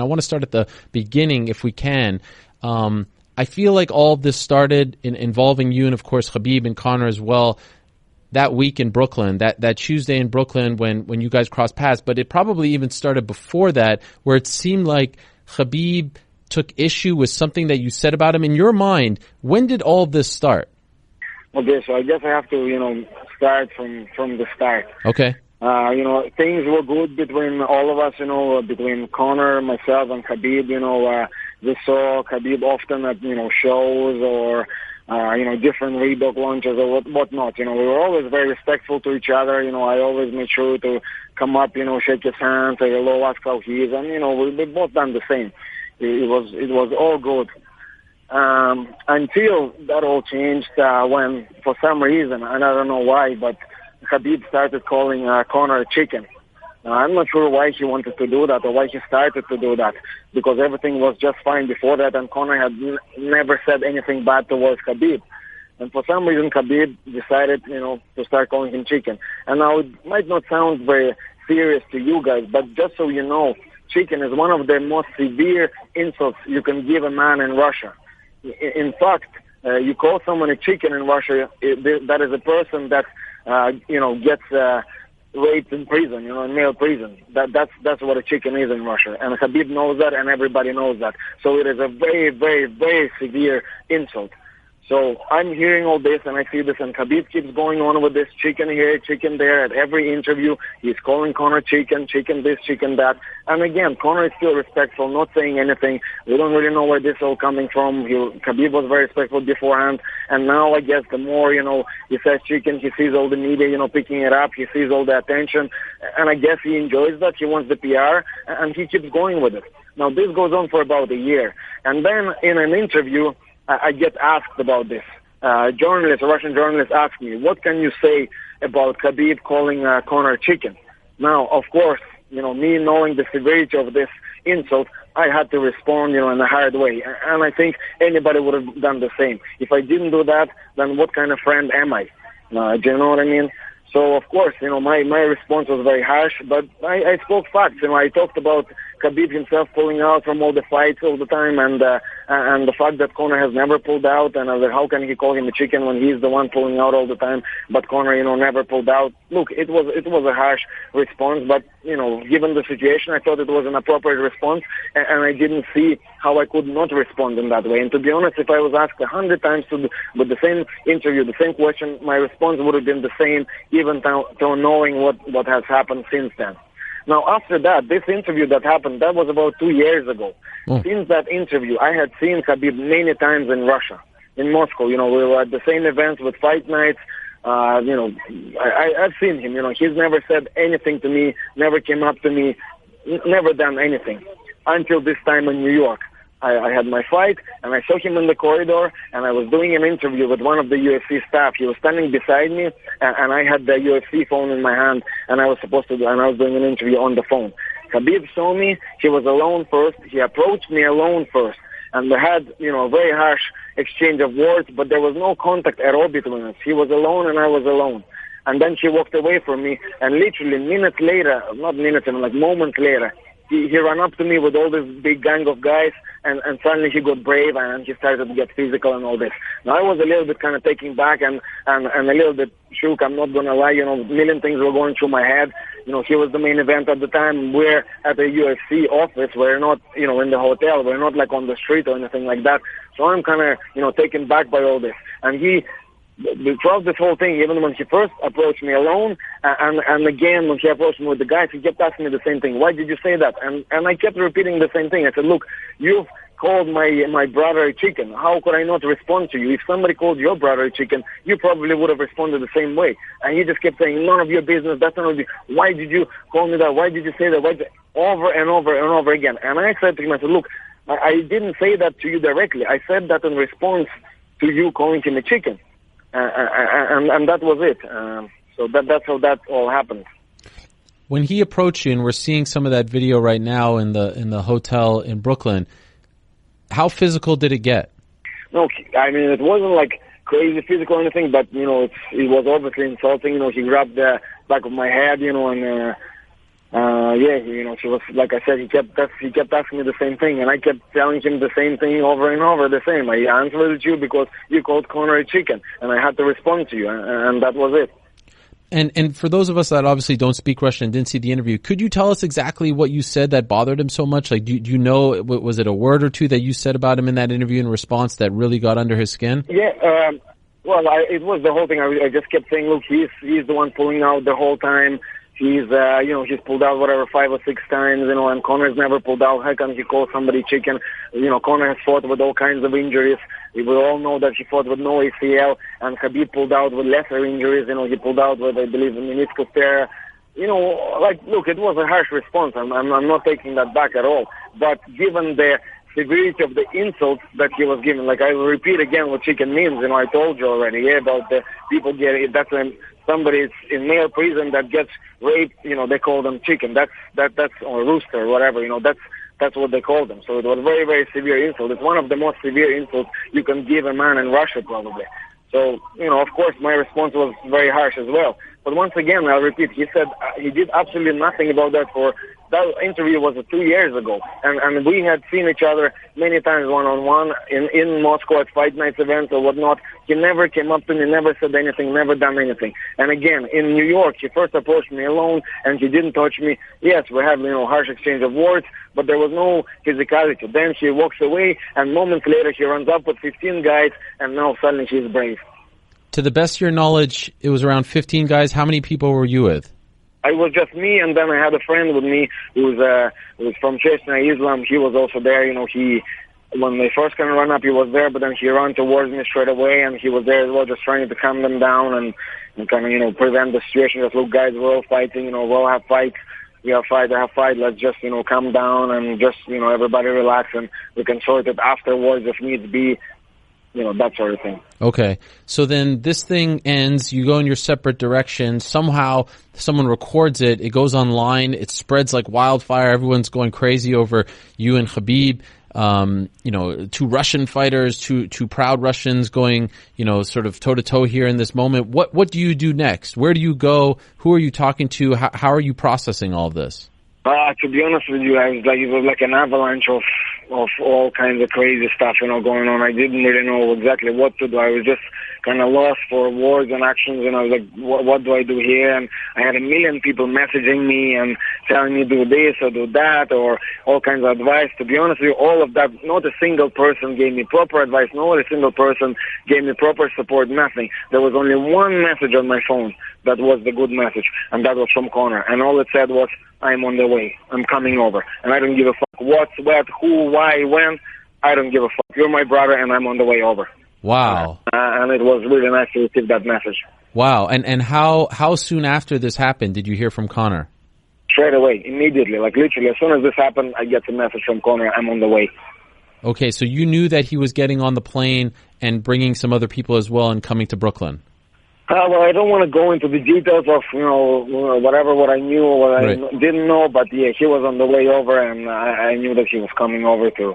want to start at the beginning if we can. I feel like all of this started involving you and, of course, Khabib and Conor as well that week in Brooklyn, that Tuesday in Brooklyn when you guys crossed paths. But it probably even started before that, where it seemed like Khabib took issue with something that you said about him. In your mind, when did all of this start? Okay, so I guess I have to, start from the start. Okay. Things were good between all of us, between Conor, myself, and Khabib. We saw Khabib often at, shows or, different Reebok launches or whatnot. We were always very respectful to each other. I always made sure to come up, shake his hand, say hello, ask how he is. And, we both done the same. It was all good. Until that all changed when, for some reason, and I don't know why, but Khabib started calling Conor chicken. I'm not sure why he wanted to do that or why he started to do that, because everything was just fine before that, and Conor had never said anything bad towards Khabib. And for some reason, Khabib decided, to start calling him chicken. And now it might not sound very serious to you guys, but just so you know, chicken is one of the most severe insults you can give a man in Russia. In fact, you call someone a chicken in Russia, that is a person that, gets raped in prison, in male prison. That's what a chicken is in Russia. And Khabib knows that, and everybody knows that. So it is a very, very, very severe insult. So I'm hearing all this, and I see this, and Khabib keeps going on with this chicken here, chicken there. At every interview, he's calling Conor chicken, chicken this, chicken that. And again, Conor is still respectful, not saying anything. We don't really know where this is all coming from. Khabib was very respectful beforehand, and now I guess the more, he says chicken, he sees all the media, picking it up, he sees all the attention, and I guess he enjoys that. He wants the PR, and he keeps going with it. Now, this goes on for about a year. And then in an interview, I get asked about this. A Russian journalist asked me, what can you say about Khabib calling Conor chicken? Now, of course, me knowing the severity of this insult, I had to respond, in a hard way. And I think anybody would have done the same. If I didn't do that, then what kind of friend am I? Do you know what I mean? So, of course, my response was very harsh, but I spoke facts. I talked about Khabib himself pulling out from all the fights all the time, and the fact that Conor has never pulled out, and how can he call him a chicken when he's the one pulling out all the time, but Conor, never pulled out. Look, it was a harsh response, but, given the situation, I thought it was an appropriate response, and I didn't see how I could not respond in that way. And to be honest, if I was asked 100 times with the same interview, the same question, my response would have been the same, even to knowing what has happened since then. Now, after that, this interview that happened, that was about 2 years ago. Since that interview, I had seen Khabib many times in Russia, in Moscow. We were at the same events with fight nights. I've seen him. He's never said anything to me, never came up to me, never done anything until this time in New York. I had my fight, and I saw him in the corridor, and I was doing an interview with one of the UFC staff. He was standing beside me, and I had the UFC phone in my hand, and I was doing an interview on the phone. Khabib saw me. He was alone first. He approached me alone first, and we had, a very harsh exchange of words, but there was no contact at all between us. He was alone, and I was alone. And then he walked away from me, and literally moments later, he ran up to me with all this big gang of guys, and suddenly he got brave and he started to get physical and all this. Now, I was a little bit kind of taken back and a little bit shook. I'm not going to lie, a million things were going through my head. He was the main event at the time. We're at the UFC office. We're not, in the hotel. We're not like on the street or anything like that. So I'm kind of, taken back by all this. And throughout this whole thing, even when he first approached me alone, and again when he approached me with the guys, he kept asking me the same thing. Why did you say that? And I kept repeating the same thing. I said, look, you've called my brother a chicken. How could I not respond to you? If somebody called your brother a chicken, you probably would have responded the same way. And he just kept saying, none of your business, that's none of your... Why did you call me that? Why did you say that? Over and over and over again. And I said to him, I said, look, I didn't say that to you directly. I said that in response to you calling him a chicken. And that was it. So that's how that all happened. When he approached you, and we're seeing some of that video right now in the hotel in Brooklyn, how physical did it get? No, I mean, it wasn't like crazy physical or anything, but, it was obviously insulting. He grabbed the back of my head, and She was, like I said, he kept asking me the same thing, and I kept telling him the same thing over and over, the same. I answered you because you called Conor a chicken, and I had to respond to you, and that was it. And for those of us that obviously don't speak Russian and didn't see the interview, could you tell us exactly what you said that bothered him so much? Like, do you know, was it a word or two that you said about him in that interview in response that really got under his skin? Yeah, it was the whole thing. I just kept saying, look, he's the one pulling out the whole time. He's pulled out whatever 5 or 6 times, and Conor's never pulled out. How come he called somebody chicken? Conor has fought with all kinds of injuries. We all know that he fought with no ACL, and Khabib pulled out with lesser injuries. He pulled out with, I believe, a meniscus tear. Look, it was a harsh response. I'm not taking that back at all. But given the severity of the insults that he was given, like I will repeat again what chicken means. I told you already about the people getting. That's when somebody is in male prison that gets raped. They call them chicken. That's or rooster, or whatever. That's what they call them. So it was very, very severe insult. It's one of the most severe insults you can give a man in Russia, probably. So, of course, my response was very harsh as well. But once again, I'll repeat, he said he did absolutely nothing about that. That interview was 2 years ago. And we had seen each other many times one-on-one in Moscow at fight nights events or whatnot. He never came up to me, never said anything, never done anything. And again, in New York, he first approached me alone and he didn't touch me. Yes, we had, harsh exchange of words, but there was no physicality. Then he walks away, and moments later he runs up with 15 guys, and now suddenly he's brave. To the best of your knowledge, it was around 15 guys. How many people were you with? It was just me, and then I had a friend with me who was from Chechnya, Islam. He was also there. When they first kind of run up, he was there, but then he ran towards me straight away, and he was there as well, just trying to calm them down and kind of, prevent the situation. Just, look, guys, we're all fighting, we'll all have fights. We have fight, I have fight. Let's just, calm down and just, everybody relax, and we can sort it afterwards if needs be. That sort of thing. Okay. So then this thing ends, you go in your separate direction, somehow someone records it, it goes online, it spreads like wildfire, everyone's going crazy over you and Khabib. 2 Russian fighters, two proud Russians going, sort of toe to toe here in this moment. What do you do next? Where do you go? Who are you talking to? How are you processing all of this? To be honest with you, it was like an avalanche of all kinds of crazy stuff, going on. I didn't really know exactly what to do. I was just kind of lost for words and actions, and I was like, what do I do here? And I had a million people messaging me and telling me do this or do that or all kinds of advice. To be honest with you, all of that, not a single person gave me proper advice, not a single person gave me proper support, nothing. There was only one message on my phone that was the good message, and that was from Conor. And all it said was, I'm on the way. I'm coming over. And I don't give a fuck what, who, why, when. I don't give a fuck. You're my brother, and I'm on the way over. Wow. And it was really nice to receive that message. Wow. And how soon after this happened did you hear from Conor? Straight away, immediately. Like literally, as soon as this happened, I get the message from Conor, I'm on the way. Okay, so you knew that he was getting on the plane and bringing some other people as well and coming to Brooklyn. Well, I don't want to go into the details of, what I knew or what I didn't know, but yeah, he was on the way over, and I knew that he was coming over to